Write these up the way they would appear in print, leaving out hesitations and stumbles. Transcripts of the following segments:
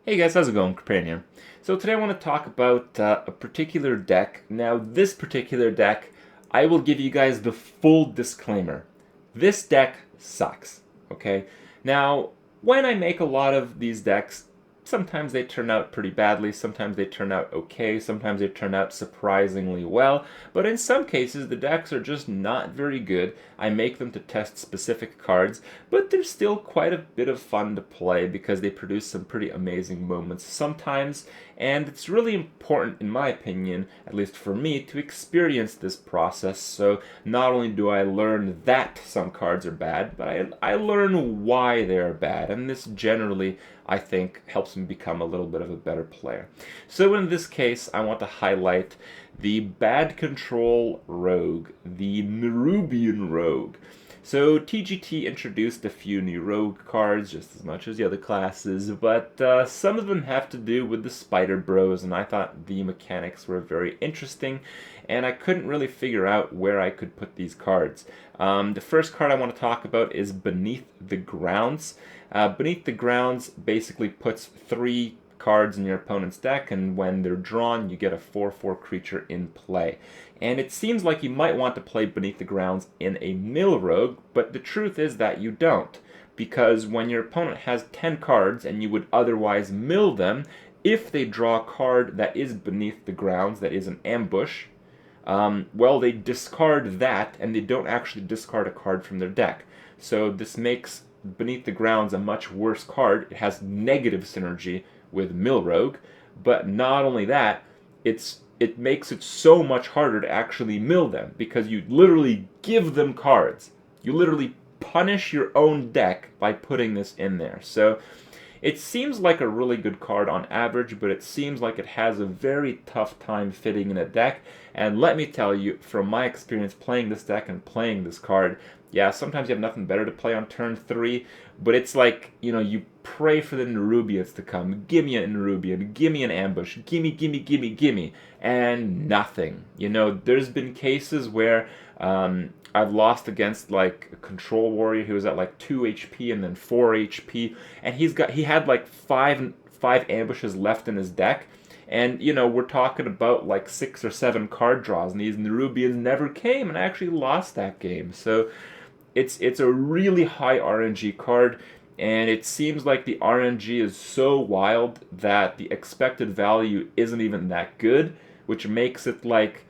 Hey guys, how's it going? Kripparrian. So today I want to talk about a particular deck. Now, this particular deck, I will give you guys the full disclaimer. This deck sucks, okay? Now, when I make a lot of these decks, sometimes they turn out pretty badly, sometimes they turn out okay, sometimes they turn out surprisingly well, but in some cases the decks are just not very good. I make them to test specific cards, but they're still quite a bit of fun to play because they produce some pretty amazing moments sometimes, and it's really important, in my opinion, at least for me, to experience this process. So not only do I learn that some cards are bad, but I learn why they're bad, and this generally, I think, helps me become a little bit of a better player. So in this case, I want to highlight the Bad Control Rogue, the Nerubian Rogue. So TGT introduced a few new rogue cards, just as much as the other classes, but some of them have to do with the Spider Bros, and I thought the mechanics were very interesting, and I couldn't really figure out where I could put these cards. The first card I want to talk about is Beneath the Grounds. Beneath the Grounds basically puts 3 cards in your opponent's deck, and when they're drawn, you get a 4/4 creature in play. And it seems like you might want to play Beneath the Grounds in a mill rogue, but the truth is that you don't. Because when your opponent has 10 cards and you would otherwise mill them, if they draw a card that is Beneath the Grounds, that is an ambush, well, they discard that and they don't actually discard a card from their deck. So this makes Beneath the Grounds a much worse card. It has negative synergy with Mill Rogue, but not only that, it makes it so much harder to actually mill them because you literally give them cards. You literally punish your own deck by putting this in there. So it seems like a really good card on average, but it seems like it has a very tough time fitting in a deck. And let me tell you, from my experience playing this deck and playing this card, yeah, sometimes you have nothing better to play on turn 3, but it's like, you pray for the Nerubians to come. Give me a Nerubian, give me an ambush, gimme, gimme, gimme, gimme, and nothing. There's been cases where I've lost against like a control warrior who was at like 2 HP and then 4 HP, and he had like five ambushes left in his deck. And, we're talking about like 6 or 7 card draws, and these Nerubians never came, and I actually lost that game. So it's a really high RNG card, and it seems like the RNG is so wild that the expected value isn't even that good, which makes it like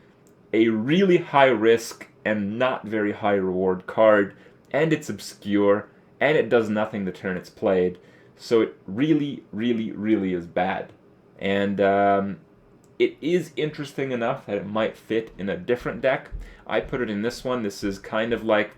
a really high risk and not very high reward card, and it's obscure, and it does nothing the turn it's played. So it really, really, really is bad. And it is interesting enough that it might fit in a different deck. I put it in this one. This is kind of like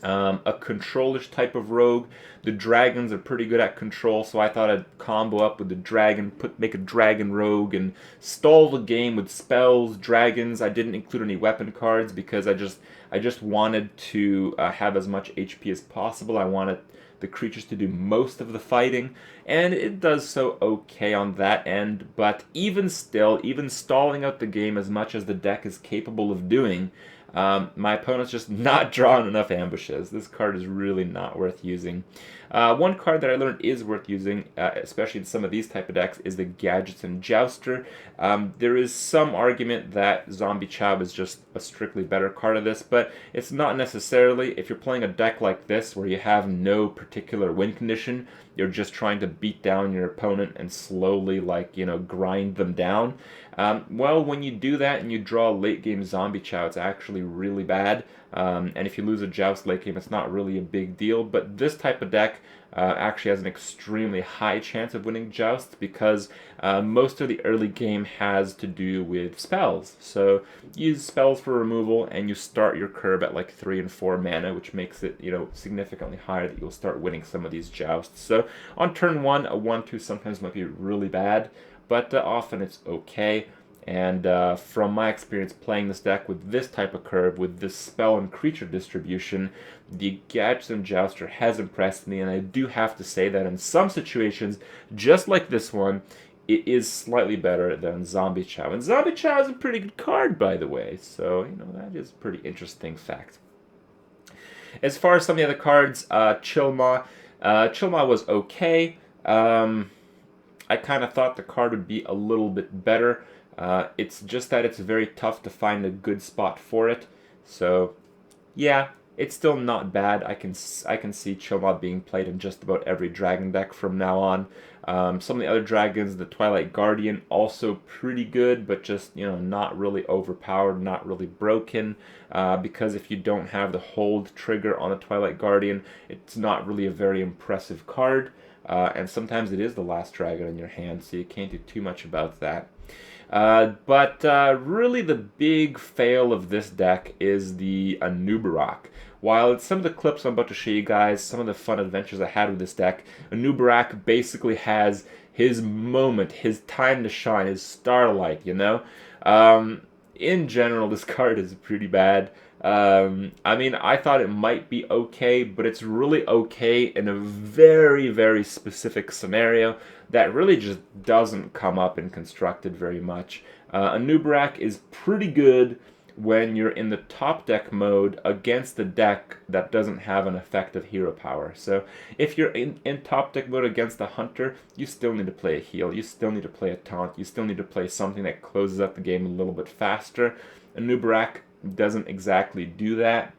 a control-ish type of rogue. The dragons are pretty good at control, so I thought I'd combo up with the dragon, make a dragon rogue, and stall the game with spells, dragons. I didn't include any weapon cards because I just wanted to have as much HP as possible. I wanted the creatures to do most of the fighting, and it does so okay on that end, but even still, even stalling out the game as much as the deck is capable of doing, my opponent's just not drawing enough ambushes. This card is really not worth using. One card that I learned is worth using, especially in some of these type of decks, is the Gadgets and Jouster. There is some argument that Zombie Chow is just a strictly better card of this, but it's not necessarily. If you're playing a deck like this where you have no particular win condition, you're just trying to beat down your opponent and slowly, grind them down. Well, when you do that and you draw late game Zombie Chow, it's actually really bad. And if you lose a Joust late game, it's not really a big deal. But this type of deck actually has an extremely high chance of winning Joust because most of the early game has to do with spells. So you use spells for removal, and you start your curve at like 3 and 4 mana, which makes it significantly higher that you'll start winning some of these Jousts. So on turn 1, a 1/2 sometimes might be really bad, but often it's okay. And from my experience playing this deck with this type of curve, with this spell and creature distribution, the Gadgets and Jouster has impressed me, and I do have to say that in some situations, just like this one, it is slightly better than Zombie Chow. And Zombie Chow is a pretty good card, by the way, so, that is a pretty interesting fact. As far as some of the other cards, Chilma was okay. I kind of thought the card would be a little bit better. It's just that it's very tough to find a good spot for it. So, yeah, it's still not bad. I can see Chillmob being played in just about every dragon deck from now on. Some of the other dragons, the Twilight Guardian, also pretty good, but just, you know, not really overpowered, not really broken. Because if you don't have the hold trigger on the Twilight Guardian, it's not really a very impressive card. And sometimes it is the last dragon in your hand, so you can't do too much about that. But really the big fail of this deck is the Anub'arak. While some of the clips I'm about to show you guys, some of the fun adventures I had with this deck, Anub'arak basically has his moment, his time to shine, his starlight, you know? In general, this card is pretty bad. I mean, I thought it might be okay, but it's really okay in a very, very specific scenario that really just doesn't come up in Constructed very much. Anub'arak is pretty good when you're in the top deck mode against a deck that doesn't have an effective hero power. So if you're in top deck mode against a hunter, you still need to play a heal, you still need to play a taunt, you still need to play something that closes up the game a little bit faster. Anub'arak doesn't exactly do that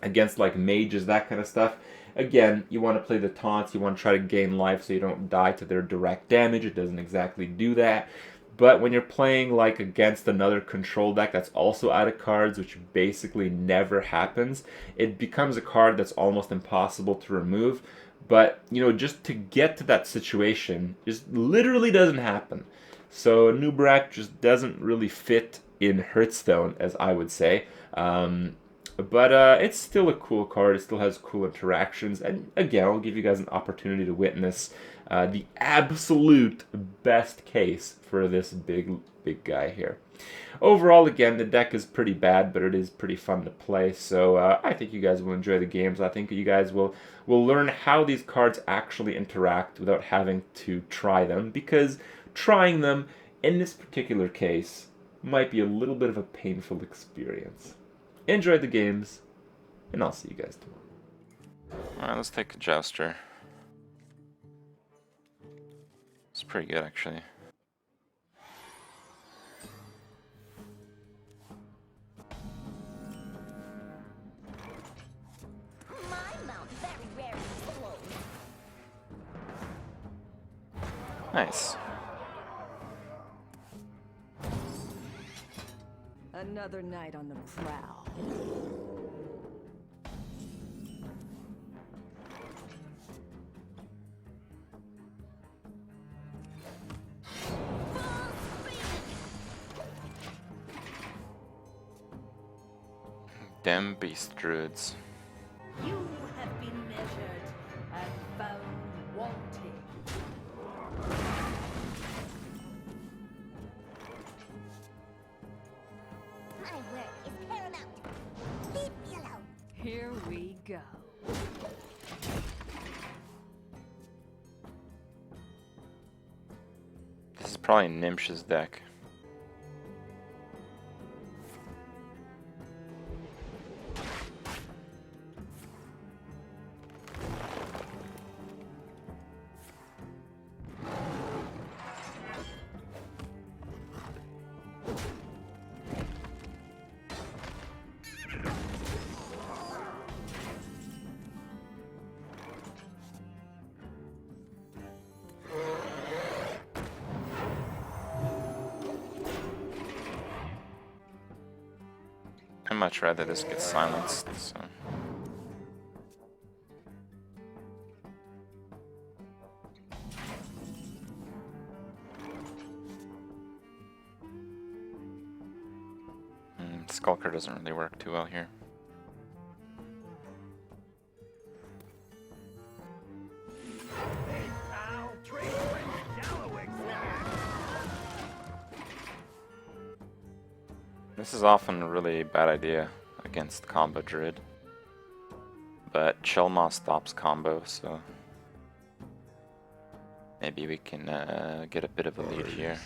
against like mages, that kind of stuff. Again, you want to play the taunts, you want to try to gain life so you don't die to their direct damage. It doesn't exactly do that. But when you're playing like against another control deck that's also out of cards, which basically never happens, it becomes a card that's almost impossible to remove. But, you know, just to get to that situation just literally doesn't happen. So Anub'arak just doesn't really fit in Hearthstone, as I would say. But it's still a cool card. It still has cool interactions. And again, I'll give you guys an opportunity to witness the absolute best case for this big guy here. Overall, again, the deck is pretty bad, but it is pretty fun to play. So I think you guys will enjoy the games. I think you guys will learn how these cards actually interact without having to try them, because trying them in this particular case might be a little bit of a painful experience. Enjoy the games, and I'll see you guys tomorrow. Alright, let's take a Jouster. It's pretty good, actually. Nice. Another night on the prowl. Damn beast druids. You have been measured and found wanting. My word is paramount. Leave me alone. Here we go. This is probably Nimsh's deck. I'd much rather this get silenced, so. Skulker doesn't really work too well here. This is often a really bad idea against combo druid, but Chillmob stops combo, so maybe we can get a bit of a lead here.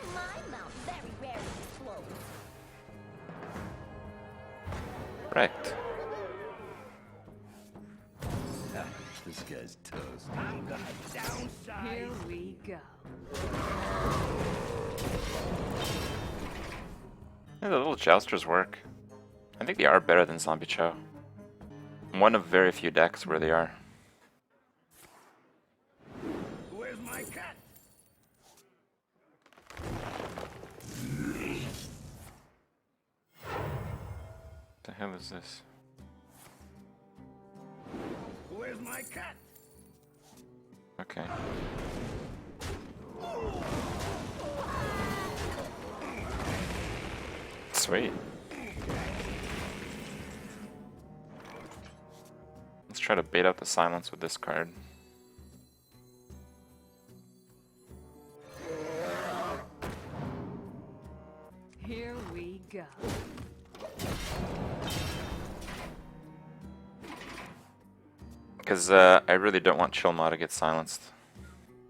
My mouth very rarely explodes. Wrecked. This guy's toast. Here we go. Yeah, the little jousters work. I think they are better than Zombie Chow. One of very few decks where they are. Where's my cat? What the hell is this? Where's my cat? Okay. Sweet. Let's try to bait out the silence with this card. Here we go. Because I really don't want Chilma to get silenced.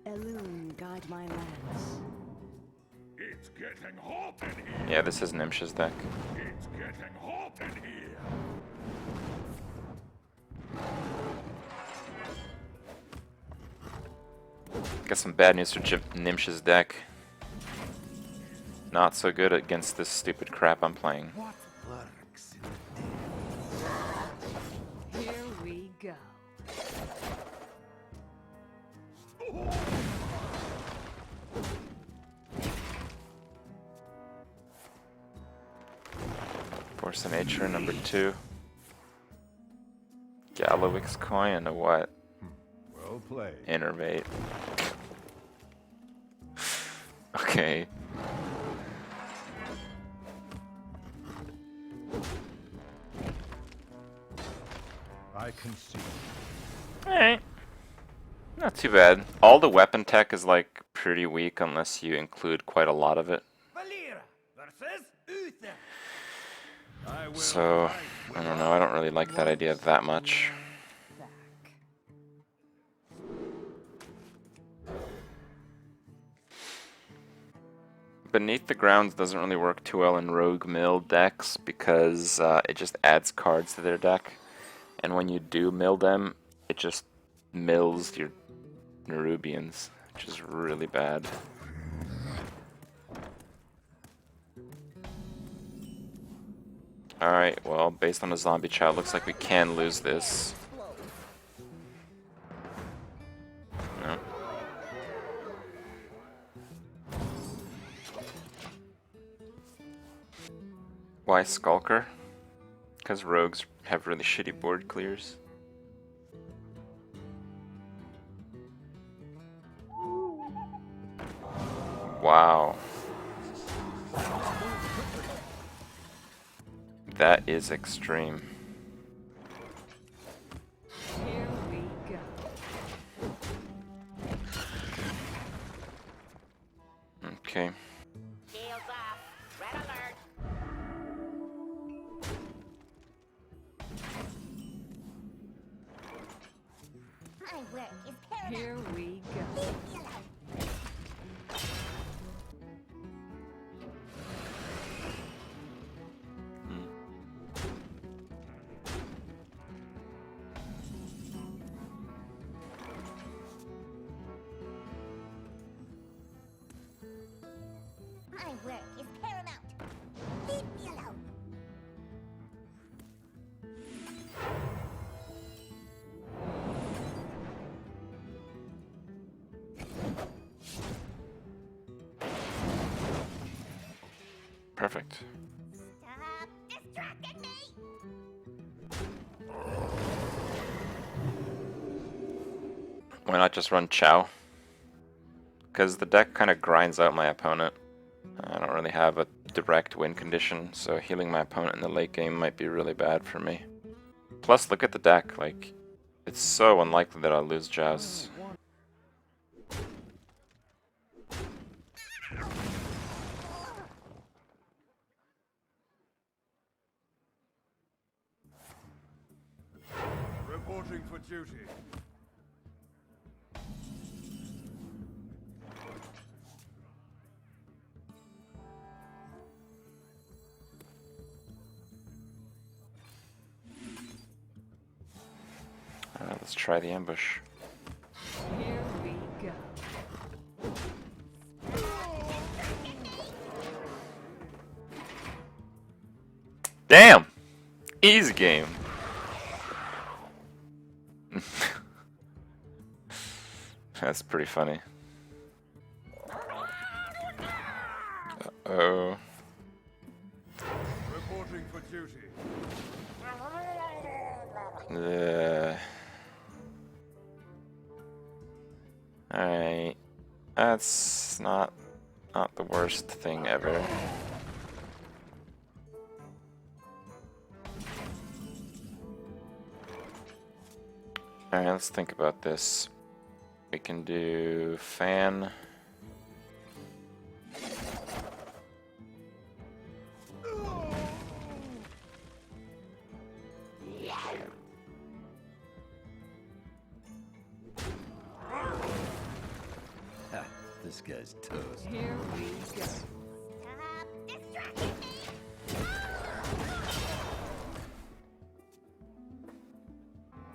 Elune, guide my lance. It's getting hot in here. Yeah, this is Nimsh's deck. It's getting hot in here. Got some bad news for Nimsh's deck. Not so good against this stupid crap I'm playing. What lurks in Here we go. Force of Nature, number 2. Gallowix coin and a what? Well played. Innervate. Okay. I can see. Alright. Not too bad. All the weapon tech is like pretty weak unless you include quite a lot of it. Valera versus Uther. So, I don't know, I don't really like that idea that much. Back. Beneath the Grounds doesn't really work too well in Rogue Mill decks because it just adds cards to their deck. And when you do mill them, it just mills your Nerubians, which is really bad. Alright, well, based on the Zombie Chow, looks like we can lose this. No. Why Skulker? Because rogues have really shitty board clears. Wow. That is extreme. Here we go. Okay. Shields off. Red alert. My work is paramount. Here we go. Leave me alone. My work is paramount. Leave me alone. Perfect. Stop distracting me. Why not just run Chow? Because the deck kind of grinds out my opponent. I don't really have a direct win condition, so healing my opponent in the late game might be really bad for me. Plus, look at the deck, like, it's so unlikely that I'll lose Jousts. Reporting for duty. Let's try the ambush. Here we go. Damn! Easy game. That's pretty funny. Uh-oh. Reporting for duty. Alright. That's not the worst thing ever. Alright, let's think about this. We can do fan. Ha, this guy's toast. Here we go. Stop distracting me!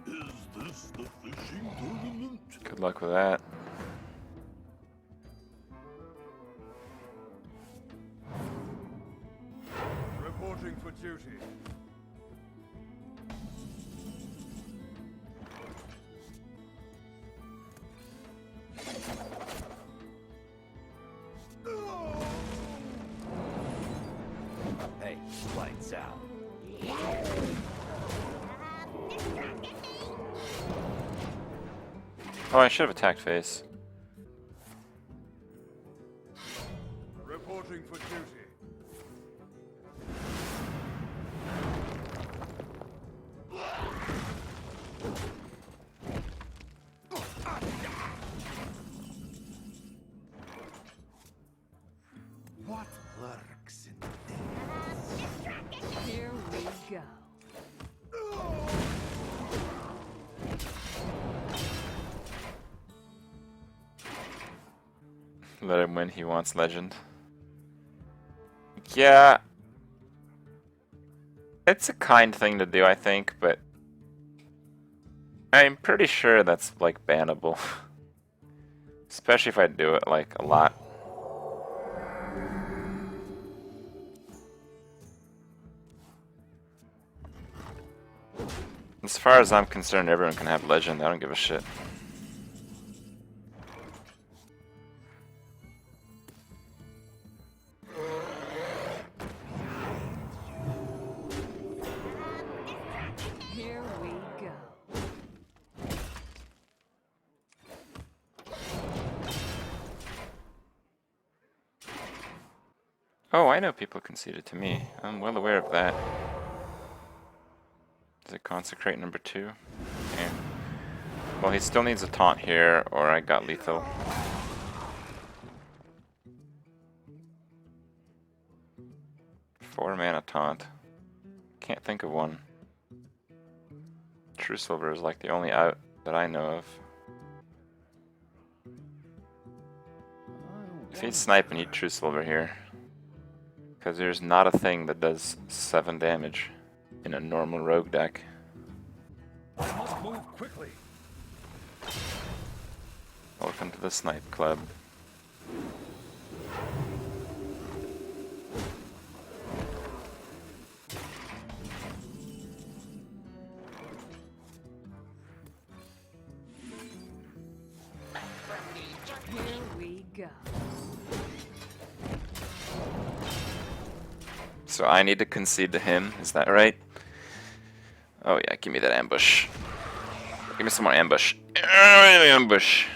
Is this the fishing tournament? Good luck with that. Reporting for duty. Hey, lights out. Oh, I should have attacked face. Reporting for duty. What lurks in the depths? Here we go. Let him win, he wants legend. Yeah. It's a kind thing to do, I think, but I'm pretty sure that's, like, bannable. Especially if I do it, like, a lot. As far as I'm concerned, everyone can have legend. I don't give a shit. Here we go. Oh, I know people conceded to me. I'm well aware of that. Does it consecrate number 2? Okay. Well, he still needs a taunt here, or I got lethal. Four mana taunt. Can't think of one. True Silver is like the only out that I know of. If he's sniping, he'd True Silver here. Because there's not a thing that does 7 damage in a normal rogue deck. I must move quickly. Welcome to the Snipe Club. Here we go. So I need to concede to him, is that right? Oh yeah, give me that ambush. Give me some more ambush. Ambush.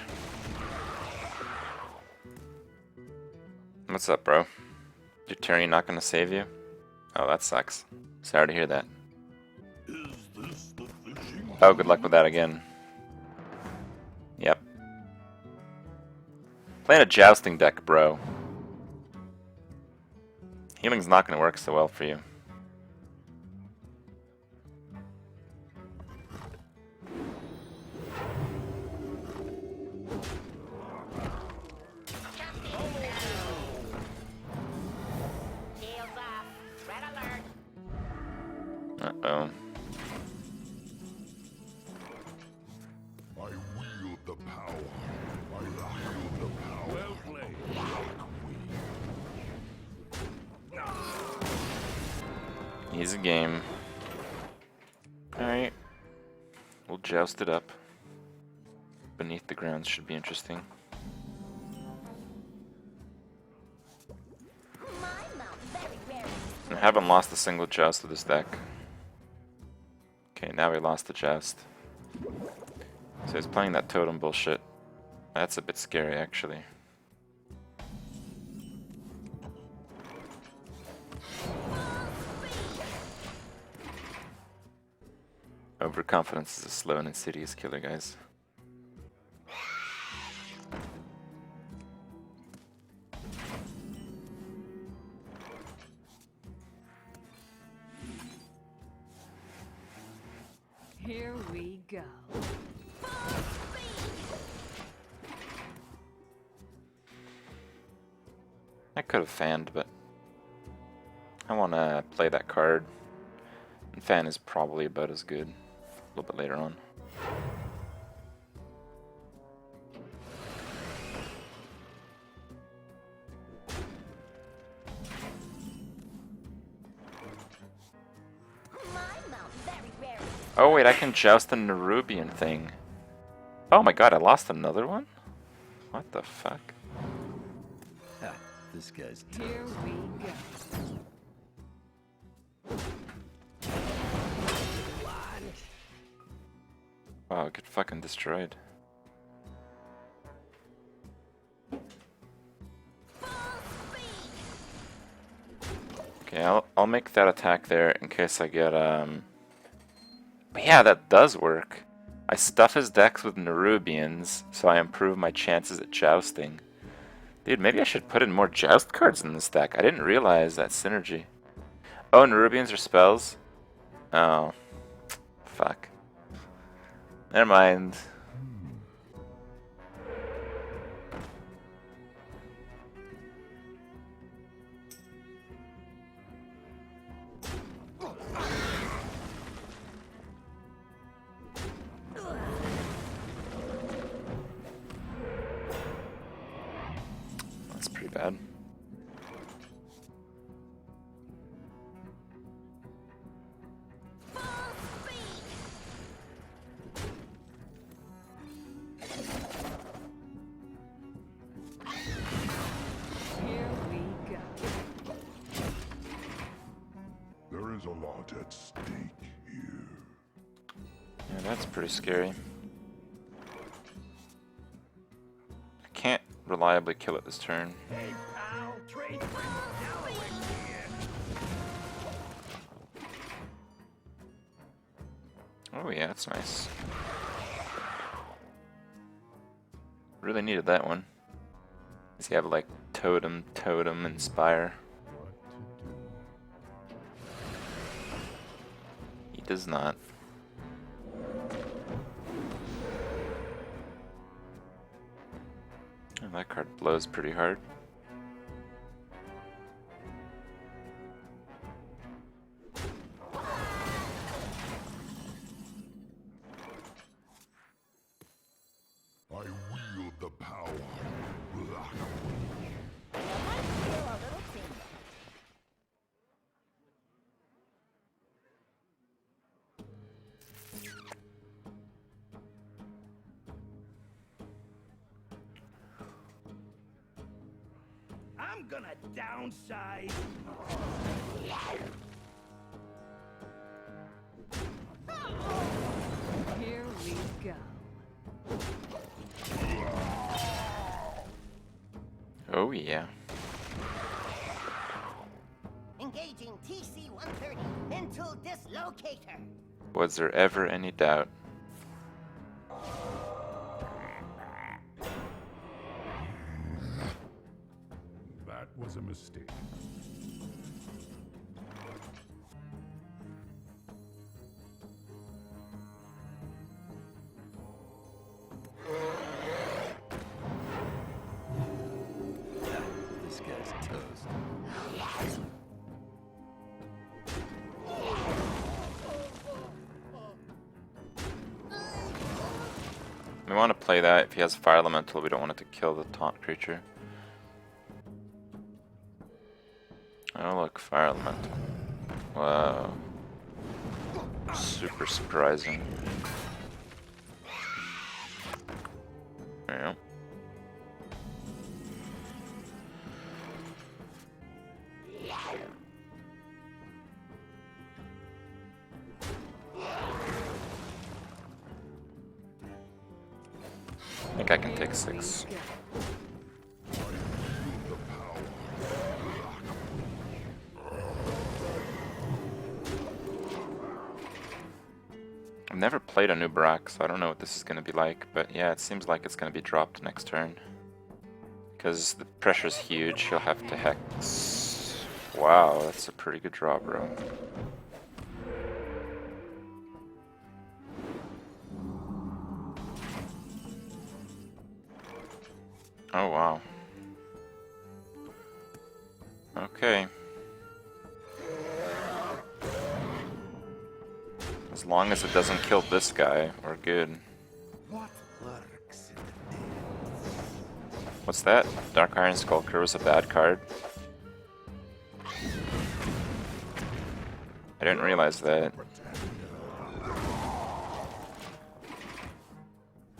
What's up, bro? Your Tyranny not gonna save you? Oh, that sucks. Sorry to hear that. Is this the fishing Oh, good luck with that again. Yep. Playing a Jousting deck, bro. Healing's not gonna work so well for you. Shields off. Red alert. Uh-oh. Easy game. Alright. We'll joust it up. Beneath the ground should be interesting. I haven't lost a single joust with this deck. Okay, now we lost the joust. So he's playing that totem bullshit. That's a bit scary, actually. Overconfidence is a slow and insidious killer, guys. Here we go. I could have fanned, but I want to play that card. And fan is probably about as good a little bit later on. Oh wait, I can joust the Nerubian thing. Oh my god, I lost another one? What the fuck? Ha, this guy's Here we go. Wow, I get fucking destroyed. Okay, I'll make that attack there in case I get But yeah, that does work. I stuff his decks with Nerubians, so I improve my chances at jousting. Dude, maybe I should put in more joust cards in this deck. I didn't realize that synergy. Oh, Nerubians are spells? Oh. Fuck. Never mind. That's pretty bad. Here we go. There is a lot at stake here. Yeah, that's pretty scary. I can't reliably kill it this turn. Hey, pal, trade for here. Oh yeah, that's nice. Really needed that one. Does he have like totem, inspire? He does not. And that card blows pretty hard. I wield the power. I'm gonna downsize. Here we go. Oh yeah. Engaging TC-130 mental dislocator. Was there ever any doubt? That was a mistake. This guy's toast. We want to play that. If he has Fire Elemental, we don't want it to kill the taunt creature. Oh look, Fire Elemental. Wow. Super surprising. Yeah. I think I can take 6. I've never played Anub'arak, so I don't know what this is going to be like, but yeah, it seems like it's going to be dropped next turn. Because the pressure's huge, he'll have to hex. Wow, that's a pretty good draw, bro. Oh, wow. Okay. As long as it doesn't kill this guy, we're good. What's that? Dark Iron Skulker was a bad card. I didn't realize that.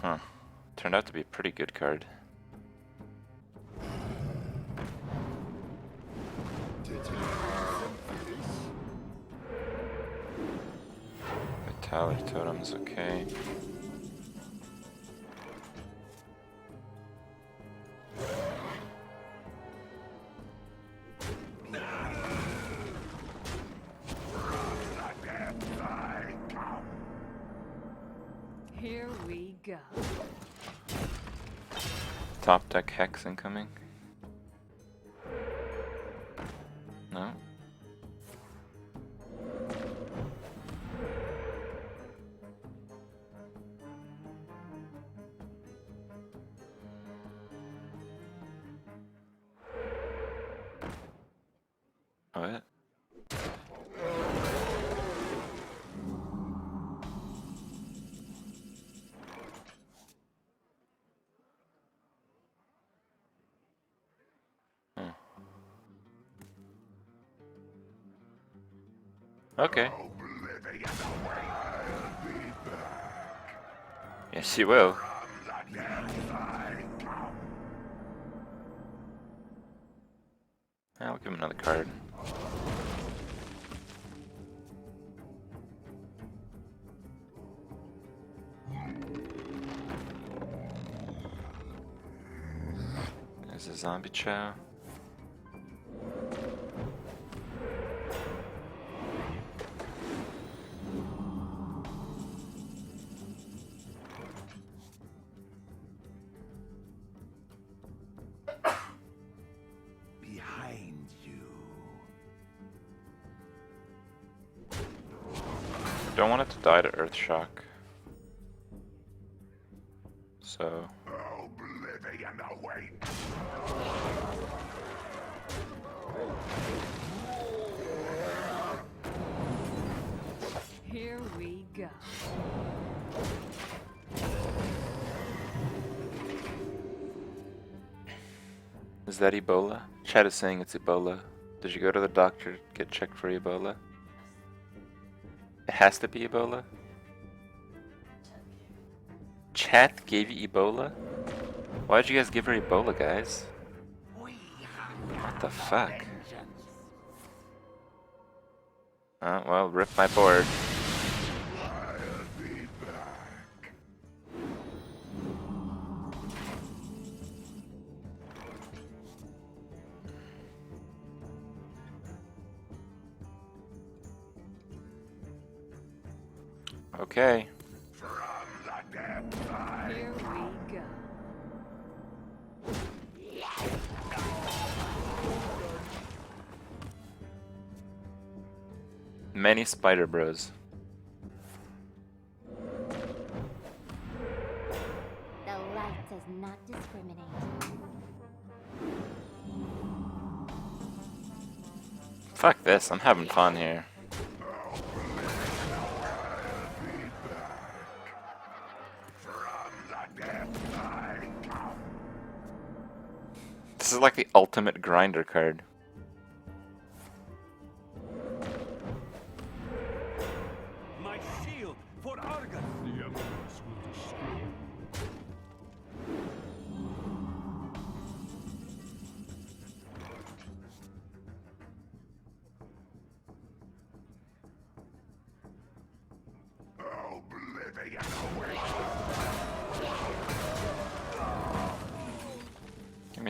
Huh. Turned out to be a pretty good card. Vitality Totem's okay. Here we go. Top deck Hex incoming. No? What? Okay. Yes, you will. I'll give him another card. There's a zombie chow. Behind you. Don't want it to die to Earth Shock. So. Oblivion awaits. Here we go. Is that Ebola? Chat is saying it's Ebola. Did you go to the doctor to get checked for Ebola? It has to be Ebola? Chat gave you Ebola? Why'd you guys give her Ebola, guys? What the fuck? Oh, well, rip my board. I'll be back. Okay. From the depths I Here we go. Many Spider Bros. The light does not discriminate. Fuck this, I'm having fun here. This is like the ultimate grinder card.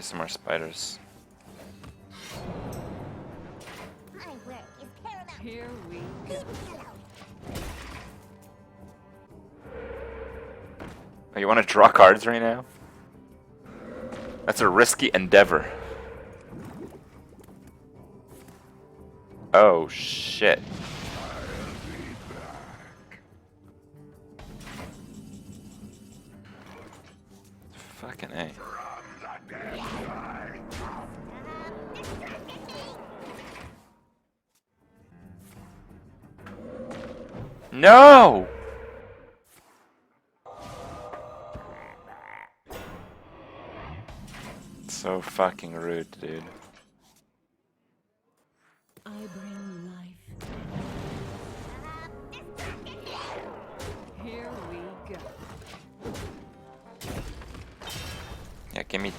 me some more spiders. My work is paramount. Here we Leave go. me alone. Oh, you want to draw cards right now? That's a risky endeavor. Oh shit. Fucking A. No! So fucking rude, dude. I bring life. Here we go. Yeah, give me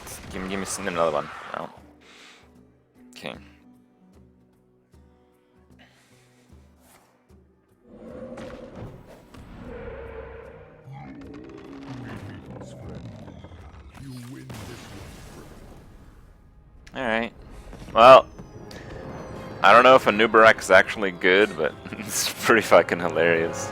another one. Oh. Okay. Alright. Well, I don't know if Anub'arak is actually good, but it's pretty fucking hilarious.